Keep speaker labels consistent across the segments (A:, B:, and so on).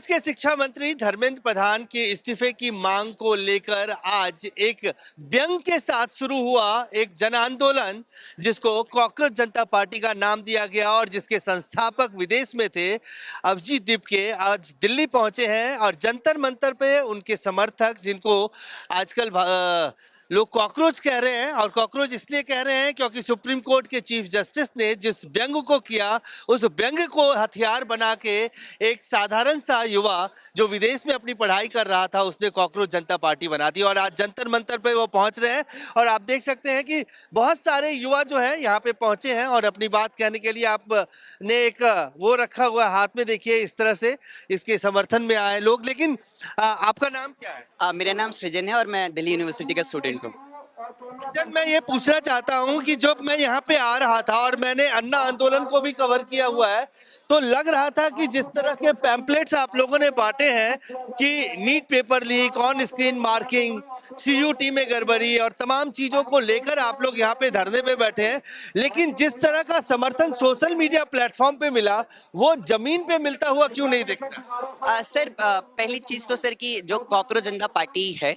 A: के शिक्षा मंत्री धर्मेंद्र प्रधान के इस्तीफे की मांग को लेकर आज एक व्यंग के साथ शुरू हुआ एक जन आंदोलन, जिसको कॉकरोच जनता पार्टी का नाम दिया गया और जिसके संस्थापक विदेश में थे अभिजीत दीपके आज दिल्ली पहुंचे हैं और जंतर मंतर पे उनके समर्थक, जिनको आजकल लोग कॉकरोच कह रहे हैं, और कॉकरोच इसलिए कह रहे हैं क्योंकि सुप्रीम कोर्ट के चीफ जस्टिस ने जिस व्यंग को किया, उस व्यंग को हथियार बना के एक साधारण सा युवा जो विदेश में अपनी पढ़ाई कर रहा था, उसने कॉकरोच जनता पार्टी बना दी और आज जंतर मंतर पे वो पहुंच रहे हैं। और आप देख सकते हैं कि बहुत सारे युवा जो है यहाँ पे पहुंचे हैं और अपनी बात कहने के लिए आपने एक वो रखा हुआ हाथ में, देखिए इस तरह से इसके समर्थन में आए लोग। लेकिन आपका नाम क्या है?
B: मेरा नाम सृजन है और मैं दिल्ली यूनिवर्सिटी का स्टूडेंट हूँ।
A: सज्जन, मैं ये पूछना चाहता हूँ कि जब मैं यहाँ पे आ रहा था और मैंने अन्ना आंदोलन को भी कवर किया हुआ है, तो लग रहा था कि जिस तरह के पैम्पलेट्स आप लोगों ने बांटे हैं कि NEET paper leak, on screen marking, CUET में गड़बड़ी और तमाम चीजों को लेकर आप लोग यहाँ पे धरने पे बैठे हैं, लेकिन जिस तरह का समर्थन सोशल मीडिया प्लेटफॉर्म पे मिला, वो जमीन पे मिलता हुआ क्यों नहीं दिख रहा?
B: सर, पहली चीज तो सर कि जो कॉकरोच जनता पार्टी है,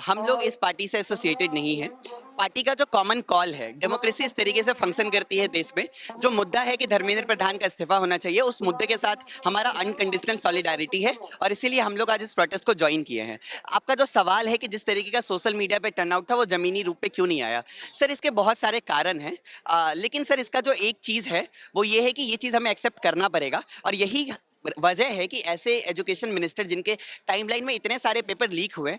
B: हम लोग इस पार्टी से एसोसिएटेड नहीं है। पार्टी का जो कॉमन कॉल है, डेमोक्रेसी इस तरीके से फंक्शन करती है देश में। जो मुद्दा है कि धर्मेंद्र प्रधान का इस्तीफा होना चाहिए, उस मुद्दे के साथ हमारा अनकंडीशनल सॉलिडारिटी है और इसीलिए हम लोग आज इस प्रोटेस्ट को ज्वाइन किए हैं। आपका जो सवाल है कि जिस तरीके का सोशल मीडिया पे टर्नआउट था वो जमीनी रूप पे क्यों नहीं आया, सर इसके बहुत सारे कारण हैं। लेकिन सर इसका जो एक चीज है वो ये है कि ये चीज हमें एक्सेप्ट करना पड़ेगा और यही वजह है कि ऐसे एजुकेशन मिनिस्टर जिनके टाइमलाइन में इतने सारे पेपर लीक हुए,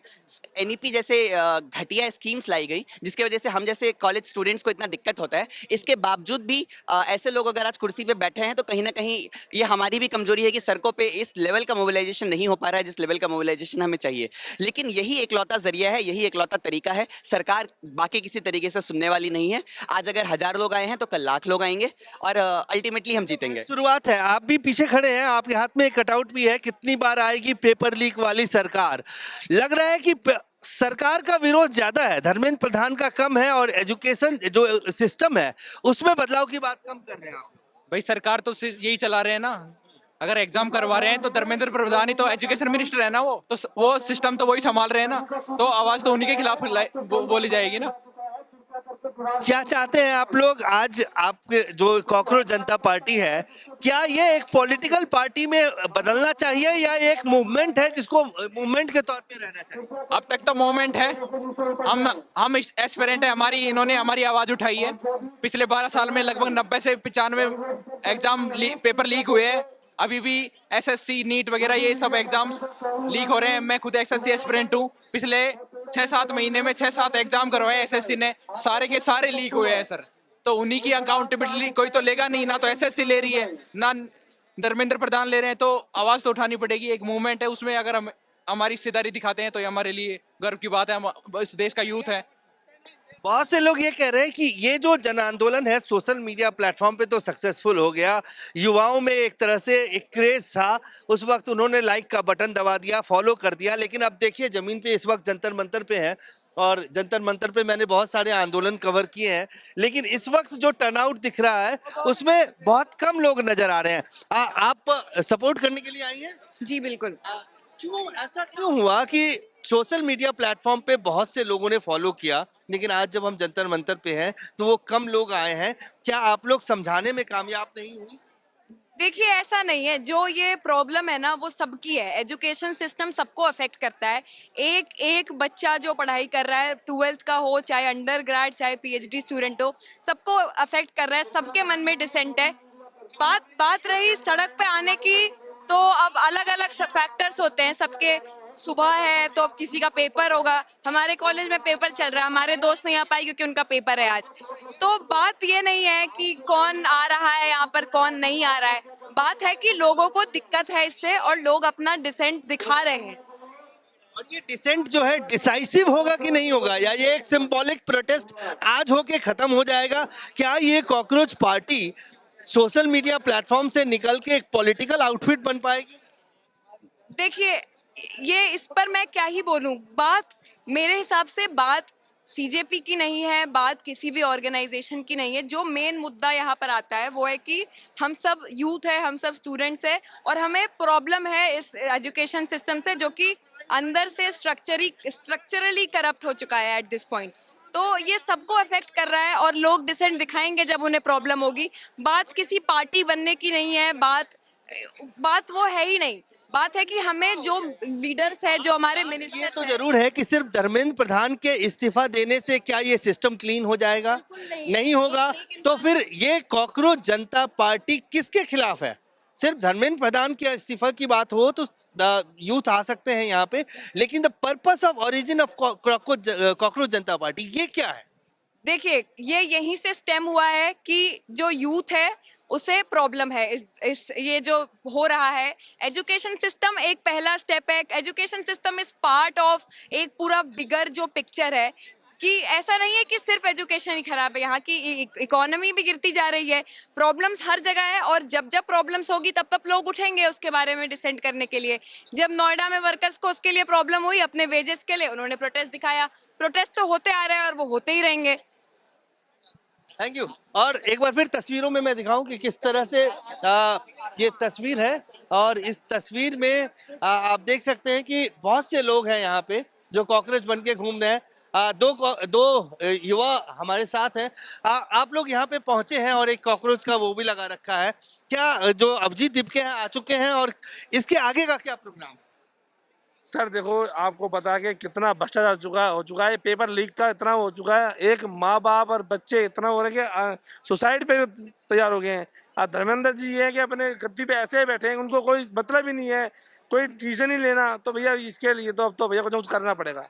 B: एनईपी जैसे घटिया स्कीम्स लाई गई जिसकी वजह से हम जैसे कॉलेज स्टूडेंट्स को इतना दिक्कत होता है, इसके बावजूद भी ऐसे लोग अगर आज कुर्सी पे बैठे हैं तो कहीं ना कहीं ये हमारी भी कमजोरी है कि सड़कों पे इस लेवल का मोबिलाइजेशन नहीं हो पा रहा है जिस लेवल का मोबिलाइजेशन हमें चाहिए। लेकिन यही एकलौता जरिया है, यही एकलौता तरीका है। सरकार बाकी किसी तरीके से सुनने वाली नहीं है। आज अगर 1000 लोग आए हैं तो कल लाख लोग आएंगे और अल्टीमेटली हम जीतेंगे।
A: शुरुआत है, आप भी पीछे खड़े हैं, आपके हाथ में एक कटआउट भी है, कितनी बार आएगी पेपर लीक वाली सरकार। लग रहा है कि सरकार का विरोध ज्यादा है, धर्मेंद्र प्रधान का कम है और एजुकेशन जो सिस्टम है उसमें बदलाव की बात कम कर रहे हैं आप।
C: भाई सरकार तो यही चला रहे हैं ना। अगर एग्जाम करवा रहे हैं तो धर्मेंद्र प्रधान ही तो एजुकेशन मिनिस्टर है ना, वो सिस्टम तो वही संभाल रहे हैं ना, तो आवाज तो उन्हीं के खिलाफ बोली जाएगी ना।
A: क्या चाहते हैं आप लोग? आज आपके जो कॉकरोच जनता पार्टी है, क्या ये एक पॉलिटिकल पार्टी में बदलना चाहिए या एक मूवमेंट है जिसको मूवमेंट के तौर पे रहना चाहिए?
C: अब तक तो मूवमेंट है। हम एस्पिरेंट है, इन्होंने हमारी आवाज उठाई है। पिछले 12 साल में लगभग 90 से 95 एग्जाम पेपर लीक हुए हैं। अभी भी एसएससी नीट वगैरह ये सब एग्जाम्स लीक हो रहे हैं। मैं खुद एसएससी एस्पिरेंट हूँ। पिछले 6-7 महीने में 6-7 एग्जाम करवाए एसएससी ने, सारे के सारे लीक हुए हैं सर। तो उन्हीं की अकाउंटेबिलिटी कोई तो लेगा नहीं, ना तो एसएससी ले रही है ना धर्मेंद्र प्रधान ले रहे हैं। तो आवाज तो उठानी पड़ेगी। एक मूवमेंट है, उसमें अगर हम हमारी हिस्सेदारी दिखाते हैं तो ये हमारे लिए गर्व की बात है। हम इस देश का यूथ है।
A: बहुत से लोग ये कह रहे हैं कि ये जो जन आंदोलन है सोशल मीडिया प्लेटफॉर्म पे तो सक्सेसफुल हो गया, युवाओं में एक तरह से एक क्रेज था, उस वक्त उन्होंने लाइक का बटन दबा दिया, फॉलो कर दिया। लेकिन अब देखिए जमीन पे इस वक्त जंतर मंतर पे है और जंतर मंतर पे मैंने बहुत सारे आंदोलन कवर किए हैं, लेकिन इस वक्त जो टर्नआउट दिख रहा है उसमें बहुत कम लोग नजर आ रहे हैं। आप सपोर्ट करने के लिए आई हैं?
D: जी बिल्कुल।
A: क्यों ऐसा क्यों हुआ कि सोशल मीडिया प्लेटफॉर्म पे बहुत से लोगों ने फॉलो किया, लेकिन आज जब हम जंतर मंतर पे हैं तो वो कम लोग आए हैं? क्या आप लोग समझाने में कामयाब नहीं हुई?
D: देखिए ऐसा नहीं है, जो ये प्रॉब्लम है ना वो सबकी है। एजुकेशन सिस्टम सबको अफेक्ट करता है। एक एक बच्चा जो पढ़ाई कर रहा है, 12th का हो चाहे अंडर ग्रेड चाहे पीएचडी स्टूडेंट हो, सबको अफेक्ट कर रहा है। सबके मन में डिसेंट है। बात रही सड़क पे आने की, तो अब अलग अलग फैक्टर्स होते हैं सबके। सुबह है तो अब किसी का पेपर होगा। हमारे कॉलेज में पेपर चल रहा है, हमारे दोस्त नहीं आ पाए क्योंकि उनका पेपर है आज। तो बात ये नहीं है कि कौन आ रहा है यहाँ पर कौन नहीं आ रहा है, बात है कि लोगों को दिक्कत है इससे और लोग अपना डिसेंट दिखा रहे हैं।
A: और ये डिसेंट जो है डिसाइसिव होगा कि नहीं होगा, या ये एक सिंबॉलिक प्रोटेस्ट आज होके खत्म हो जाएगा? क्या ये cockroach party social media platform से निकल के एक पॉलिटिकल आउटफिट बन पाएगी?
D: देखिए ये इस पर मैं क्या ही बोलूं। बात मेरे हिसाब से बात सीजेपी की नहीं है, बात किसी भी ऑर्गेनाइजेशन की नहीं है। जो मेन मुद्दा यहाँ पर आता है वो है कि हम सब यूथ है, हम सब स्टूडेंट्स है और हमें प्रॉब्लम है इस एजुकेशन सिस्टम से, जो कि अंदर से स्ट्रक्चरली करप्ट हो चुका है एट दिस पॉइंट। तो ये सबको अफेक्ट कर रहा है और लोग डिसेंट दिखाएंगे जब उन्हें प्रॉब्लम होगी। बात किसी पार्टी बनने की नहीं है, बात वो है ही नहीं। बात है कि हमें जो लीडर्स है, जो हमारे
A: ये
D: मिनिस्टर
A: तो जरूर है कि सिर्फ धर्मेंद्र प्रधान के इस्तीफा देने से क्या ये सिस्टम क्लीन हो जाएगा?
D: बिल्कुल नहीं।
A: नहीं होगा।
D: एक
A: तो फिर ये कॉकरोच जनता पार्टी किसके खिलाफ है? सिर्फ धर्मेंद्र प्रधान के इस्तीफा की बात हो तो यूथ आ सकते हैं यहाँ पे, लेकिन the purpose of origin of cockroach Janata party ये क्या है?
D: देखिए, ये यहीं से स्टेम हुआ है कि जो यूथ है उसे प्रॉब्लम है इस ये जो हो रहा है। एजुकेशन सिस्टम एक पहला स्टेप है। Education system is part of एक पूरा बिगर जो पिक्चर है कि ऐसा नहीं है कि सिर्फ एजुकेशन ही खराब है, यहाँ की इकोनॉमी भी गिरती जा रही है। प्रॉब्लम्स हर जगह है और जब जब प्रॉब्लम्स होगी तब तब लोग उठेंगे उसके बारे में डिसेंट करने के लिए। जब नोएडा में वर्कर्स को उसके लिए प्रॉब्लम हुई अपने वेजेस के लिए, उन्होंने प्रोटेस्ट दिखाया। प्रोटेस्ट तो होते आ रहे हैं और वो होते ही रहेंगे।
A: Thank you. और एक बार फिर तस्वीरों में मैं दिखाऊं कि किस तरह से ये तस्वीर है और इस तस्वीर में आप देख सकते हैं कि बहुत से लोग हैं यहाँ पे जो कॉकरोच बन के घूम रहे हैं। दो युवा हमारे साथ हैं। आप लोग यहाँ पे पहुंचे हैं और एक कॉकरोच का वो भी लगा रखा है। क्या जो अभिजीत दिपके हैं आ चुके हैं और इसके आगे का क्या प्रोग्राम?
E: सर देखो, आपको पता है कि कितना भ्रष्टाचार हो चुका है। पेपर लीक का इतना हो चुका है, एक माँ बाप और बच्चे इतना हो रहे हैं कि सुसाइड पे तैयार हो गए हैं। और धर्मेंद्र जी ये है कि अपने गद्दी पे ऐसे बैठे हैं, उनको कोई मतलब ही नहीं है, कोई डिसीजन ही लेना। तो भैया इसके लिए तो अब तो भैया कुछ करना पड़ेगा।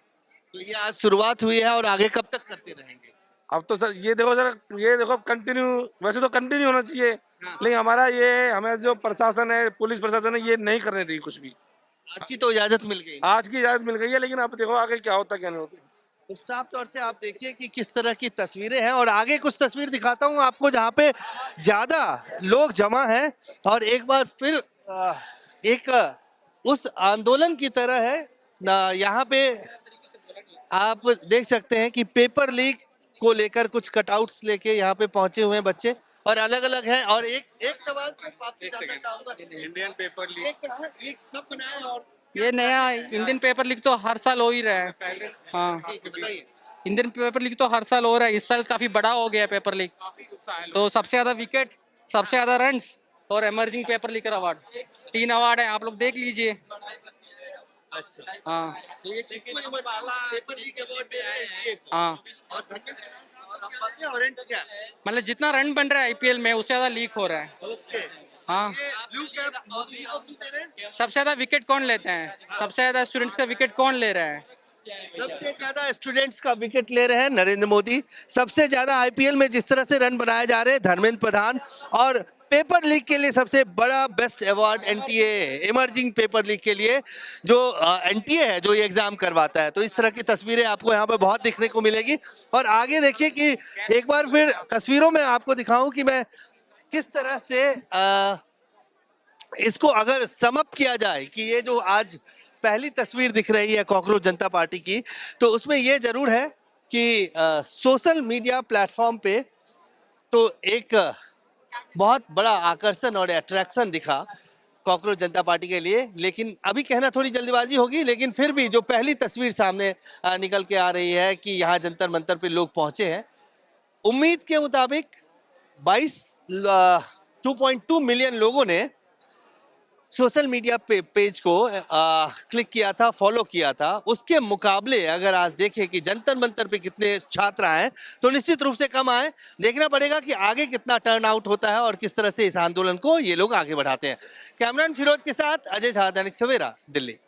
A: तो ये आज शुरुआत हुई है और आगे कब तक करते रहेंगे?
E: अब तो सर ये देखो कंटिन्यू, वैसे तो कंटिन्यू होना चाहिए, लेकिन हमारा ये हमें जो प्रशासन है, पुलिस प्रशासन है, ये नहीं करने दी कुछ भी।
A: आज की तो इजाजत मिल गई।
E: आज की इजाजत मिल गई है, लेकिन अब देखो आगे क्या होता क्या नहीं होता।
A: तो साफ तौर से आप देखिए कि किस तरह की तस्वीरें हैं और आगे कुछ तस्वीर दिखाता हूं आपको जहां पे ज्यादा लोग जमा हैं और एक बार फिर एक उस आंदोलन की तरह है ना। यहाँ पे आप देख सकते हैं कि पेपर लीक को लेकर कुछ कटआउट्स लेके यहाँ पे पहुंचे हुए हैं बच्चे और अलग अलग हैं। और एक सवाल सिर्फ आपसे जानना चाहूंगा,
F: इंडियन पेपर लीक
A: ये कब बनाया और
G: ये नया इंडियन पेपर लीक तो हर साल हो ही रहा है। हाँ,
A: बताइए।
G: इंडियन पेपर लीक तो हर साल हो रहा है। इस साल काफी बड़ा हो गया है पेपर लीक। तो सबसे ज्यादा विकेट, सबसे ज्यादा रन्स और emerging paper liquor award, 3 award है। आप लोग देख लीजिए।
A: अच्छा,
G: हाँ
A: तो ये किसको पेपर लीक अवार्ड दे रहे हैं?
G: हाँ,
A: और धर्मेंद्र प्रधान साहब को क्या दे रहे हैं? ऑरेंज क्या?
G: मतलब जितना रन बन रहा है आईपीएल में उससे ज्यादा लीक हो रहा है।
A: ओके।
G: हाँ,
A: ये ब्लू कैप मोदी जी को क्यों दे रहे हैं?
G: सबसे ज्यादा विकेट कौन लेते हैं? सबसे ज्यादा स्टूडेंट्स का विकेट कौन ले रहा है?
A: सबसे ज्यादा स्टूडेंट्स का विकेट ले रहे हैं नरेंद्र मोदी। सबसे ज्यादा आईपीएल में जिस तरह से रन बनाए जा रहे हैं धर्मेंद्र प्रधान। और पेपर लीक के लिए सबसे बड़ा best award NTA, emerging paper leak के लिए जो एनटीए है जो ये एग्जाम करवाता है। तो इस तरह की तस्वीरें आपको यहाँ पे बहुत देखने को मिलेगी। और आगे देखिए कि एक बार फिर तस्वीरों में आपको दिखाऊं कि मैं किस तरह से इसको अगर समअप किया जाए कि ये जो आज पहली तस्वीर दिख रही है कॉकरोच जनता पार्टी की, तो उसमें ये जरूर है कि सोशल मीडिया प्लेटफॉर्म पे तो एक बहुत बड़ा आकर्षण और अट्रैक्शन दिखा कॉकरोच जनता पार्टी के लिए। लेकिन अभी कहना थोड़ी जल्दबाजी होगी, लेकिन फिर भी जो पहली तस्वीर सामने निकल के आ रही है कि यहाँ जंतर मंतर पे लोग पहुंचे हैं। उम्मीद के मुताबिक 2.2 मिलियन लोगों ने सोशल मीडिया पेज को क्लिक किया था, फॉलो किया था। उसके मुकाबले अगर आज देखें कि जंतर मंतर पे कितने छात्र आए तो निश्चित रूप से कम आए। देखना पड़ेगा कि आगे कितना टर्न आउट होता है और किस तरह से इस आंदोलन को ये लोग आगे बढ़ाते हैं। कैमरामैन फिरोज के साथ अजय झा, दैनिक सवेरा, दिल्ली।